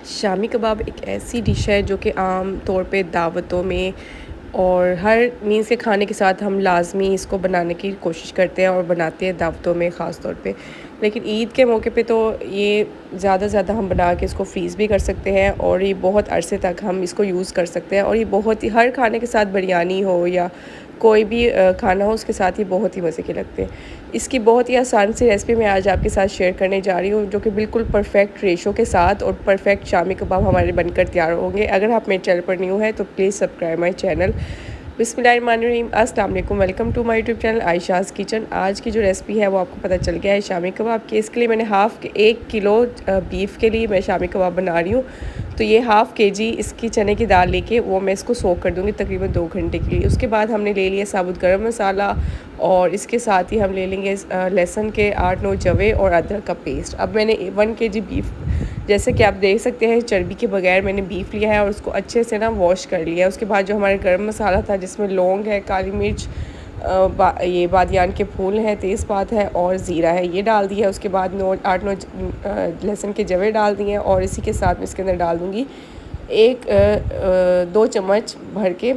शामी कबाब एक ऐसी डिश है जो कि आम तौर पे दावतों में और हर मीज़ के खाने के साथ हम लाज़मी इसको बनाने की कोशिश करते हैं और बनाते हैं दावतों में ख़ास तौर पे। लेकिन ईद के मौके पे तो ये ज़्यादा से ज़्यादा हम बना के इसको फ्रीज़ भी कर सकते हैं और ये बहुत अरसे तक हम इसको यूज़ कर सकते हैं और ये बहुत ही हर खाने के साथ बिरयानी हो या कोई भी खाना हो उसके साथ ही बहुत ही मज़े के लगते हैं। इसकी बहुत ही आसान सी रेसिपी मैं आज आपके साथ शेयर करने जा रही हूँ जो कि बिल्कुल परफेक्ट रेशो के साथ और परफेक्ट शामी कबाब हमारे बनकर तैयार होंगे। अगर आप मेरे चैनल पर न्यू है तो प्लीज़ सब्सक्राइब माई चैनल। बिस्मिल्लाहिर्रहमानिर्रहीम, अस्सलाम वालेकुम, welcome to my YouTube channel Ayesha's kitchen. आज की जो रेसिपी है वो आपको पता चल गया है शामी कबाब की। इसके लिए मैंने 1 किलो बीफ के लिए मैं शामी कबाब बना रही हूँ। तो ये 1/2 kg इसकी चने की दाल लेके वो मैं इसको सोक कर दूँगी तकरीबन 2 घंटे के लिए। उसके बाद हमने ले लिया साबुत गरम मसाला और इसके साथ ही हम ले लेंगे लहसुन के 8-9 जवे और अदरक का पेस्ट। अब मैंने 1 kg बीफ, जैसे कि आप देख सकते हैं चर्बी के बगैर मैंने बीफ लिया है और उसको अच्छे से ना वॉश कर लिया है। उसके बाद जो हमारा गरम मसाला था जिसमें लौंग है, काली मिर्च, ये बादियान के फूल हैं, तेज़पात है और ज़ीरा है, ये डाल दिया। उसके बाद 8-9 लहसुन के जवे डाल दिए और इसी के साथ मैं इसके अंदर डाल दूँगी 2 चम्मच भर के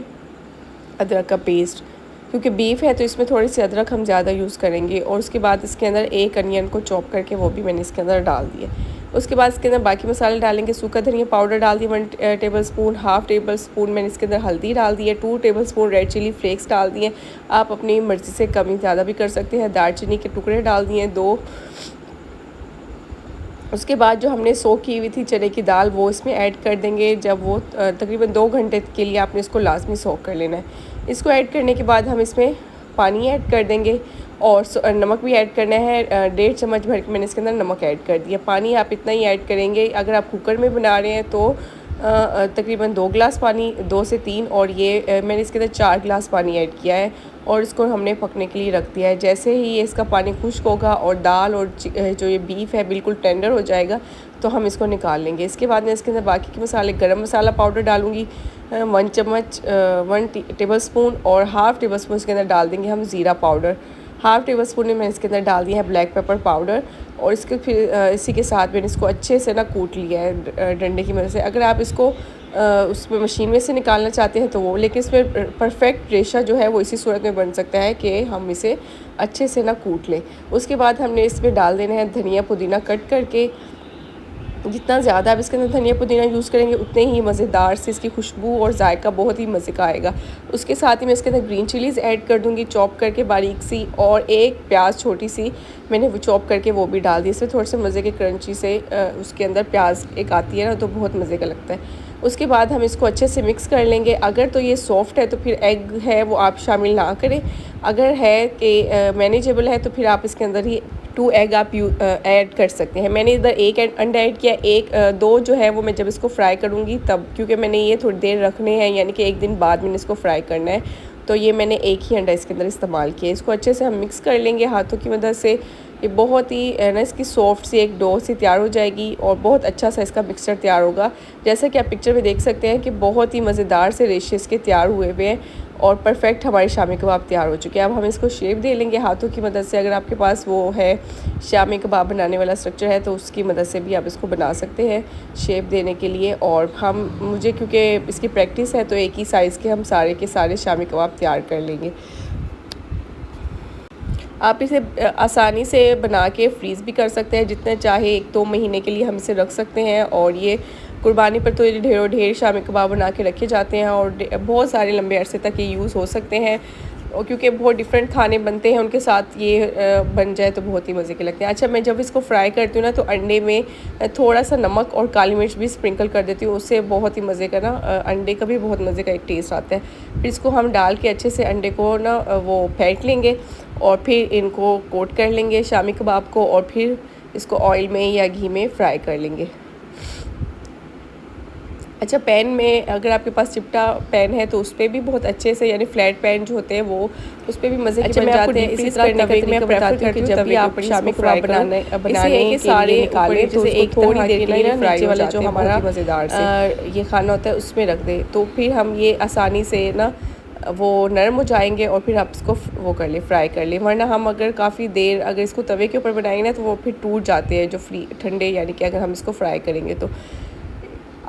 अदरक का पेस्ट, क्योंकि बीफ है तो इसमें थोड़ी सी अदरक हम ज़्यादा यूज़ करेंगे। और उसके बाद इसके अंदर 1 अनियन को चॉप करके वो भी मैंने इसके अंदर डाल दिया। उसके बाद इसके अंदर बाकी मसाले डालेंगे। सूखा धनिया पाउडर डाल दिया 1 टेबल स्पून, 1/2 टेबल स्पून मैंने इसके अंदर हल्दी डाल दी है, 2 tablespoon red chilli flakes डाल दिए। आप अपनी मर्ज़ी से कमी ज़्यादा भी कर सकते हैं। दालचीनी के टुकड़े डाल दिए 2। उसके बाद जो हमने सोक की हुई थी चने की दाल वो इसमें ऐड कर देंगे। जब वो तकरीबन 2 घंटे के लिए आपने इसको लाजमी सोक कर लेना है। इसको ऐड करने के बाद हम इसमें पानी ऐड कर देंगे और नमक भी ऐड करना है। 1.5 चम्मच भर के मैंने इसके अंदर नमक ऐड कर दिया। पानी आप इतना ही ऐड करेंगे। अगर आप कुकर में बना रहे हैं तो तकरीबन 2 गिलास पानी, 2 से 3, और ये मैंने इसके अंदर 4 गिलास पानी ऐड किया है और इसको हमने पकने के लिए रख दिया है। जैसे ही ये इसका पानी खुश्क होगा और दाल और जो ये बीफ है बिल्कुल टेंडर हो जाएगा तो हम इसको निकाल लेंगे। इसके बाद मैं इसके अंदर बाकी के मसाले, गरम मसाला पाउडर डालूँगी 1 चम्मच, 1 टेबल स्पून, और 1/2 टेबल स्पून इसके अंदर डाल देंगे हम ज़ीरा पाउडर। 1/2 टेबल स्पून में मैंने इसके अंदर डाल दिया है ब्लैक पेपर पाउडर और इसके फिर इसी के साथ मैंने इसको अच्छे से ना कूट लिया है डंडे की मदद से। अगर आप इसको उसमें मशीन में से निकालना चाहते हैं तो वो, लेकिन इसमें परफेक्ट रेशा जो है वो इसी सूरत में बन सकता है कि हम इसे अच्छे से ना कूट लें। उसके बाद हमने इसमें डाल देना है धनिया पुदीना कट करके। जितना ज़्यादा आप इसके अंदर धनिया पुदीना यूज़ करेंगे उतने ही मज़ेदार से इसकी खुशबू और जायका बहुत ही मज़े का आएगा। उसके साथ ही मैं इसके अंदर ग्रीन चिलीज़ ऐड कर दूँगी चॉप करके बारीक सी, और 1 प्याज छोटी सी मैंने वो चॉप करके वो भी डाल दी। इसमें थोड़े से मज़े के क्रंची से उसके अंदर प्याज एक आती है ना तो बहुत मज़े का लगता है। उसके बाद हम इसको अच्छे से मिक्स कर लेंगे। अगर तो ये सॉफ्ट है तो फिर एग है वो आप शामिल ना करें। अगर है कि मैनेजेबल है तो फिर आप इसके अंदर ही 2 एग आप ऐड कर सकते हैं। मैंने इधर 1 अंडा ऐड किया, 2 जो है वो मैं जब इसको फ्राई करूँगी तब, क्योंकि मैंने ये थोड़ी देर रखने हैं, यानी कि 1 दिन बाद मैंने इसको फ्राई करना है, तो ये मैंने 1 ही अंडा इसके अंदर इस्तेमाल किया। इसको अच्छे से हम मिक्स कर लेंगे हाथों की मदद से। ये बहुत ही ना इसकी सॉफ्ट सी एक डो सी तैयार हो जाएगी और बहुत अच्छा सा इसका मिक्सचर तैयार होगा। जैसा कि आप पिक्चर में देख सकते हैं कि बहुत ही मज़ेदार से रेशे इसके तैयार हुए हुए हैं और परफेक्ट हमारे शामी कबाब तैयार हो चुके हैं। अब हम इसको शेप दे लेंगे हाथों की मदद से। अगर आपके पास वो है शामी कबाब बनाने वाला स्ट्रक्चर है तो उसकी मदद से भी आप इसको बना सकते हैं शेप देने के लिए। और मुझे क्योंकि इसकी प्रैक्टिस है तो एक ही साइज़ के हम सारे के सारे शामी कबाब तैयार कर लेंगे। आप इसे आसानी से बना के फ्रीज़ भी कर सकते हैं, जितने चाहे 1-2 महीने के लिए हम इसे रख सकते हैं। और ये कुर्बानी पर तो ये ढेरों ढेर शामी कबाब बना के रखे जाते हैं और बहुत सारे लंबे अरसे तक ये यूज़ हो सकते हैं। और क्योंकि बहुत डिफरेंट खाने बनते हैं उनके साथ ये बन जाए तो बहुत ही मज़े के लगते हैं। अच्छा, मैं जब इसको फ्राई करती हूँ ना तो अंडे में थोड़ा सा नमक और काली मिर्च भी स्प्रिंकल कर देती हूँ, उससे बहुत ही मज़े का ना अंडे का भी बहुत मज़े का एक टेस्ट आता है। फिर इसको हम डाल के अच्छे से अंडे को ना वो फेंट लेंगे और फिर इनको कोट कर लेंगे शामी कबाब को, और फिर इसको ऑयल में या घी में फ्राई कर लेंगे। अच्छा, पैन में अगर आपके पास चिपटा पैन है तो उस पर भी बहुत अच्छे से, यानी फ्लैट पैन जो होते हैं वो उस पर भी मज़े के बन जाते हैं। इसी तरह तवे में बताती हूँ कि जब भी आप शामी कबाब बनाने के सारे निकाले तो एक थोड़ी देर के लिए नीचे वाला जो हमारा मज़ेदार से ये खाना होता है उसमें रख दे, तो फिर हम ये आसानी से ना वो नरम हो जाएंगे और फिर आप इसको वो कर ले, फ्राई कर ले। वरना हम अगर काफ़ी देर अगर इसको तवे के ऊपर बनाएंगे ना तो वो फिर टूट जाते हैं जो ठंडे, यानी कि अगर हम इसको फ्राई करेंगे तो।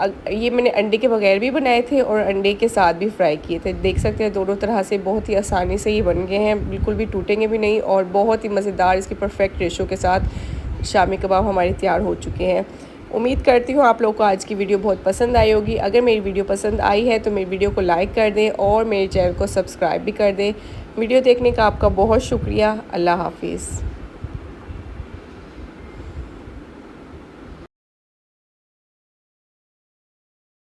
ये मैंने अंडे के बगैर भी बनाए थे और अंडे के साथ भी फ्राई किए थे। देख सकते हैं दोनों तरह से बहुत ही आसानी से ये बन गए हैं, बिल्कुल भी टूटेंगे भी नहीं और बहुत ही मज़ेदार इसके परफेक्ट रेशो के साथ शामी कबाब हमारे तैयार हो चुके हैं। उम्मीद करती हूँ आप लोगों को आज की वीडियो बहुत पसंद आई होगी। अगर मेरी वीडियो पसंद आई है तो मेरी वीडियो को लाइक कर दें और मेरे चैनल को सब्सक्राइब भी कर दें। वीडियो देखने का आपका बहुत शुक्रिया। अल्लाह हाफिज़।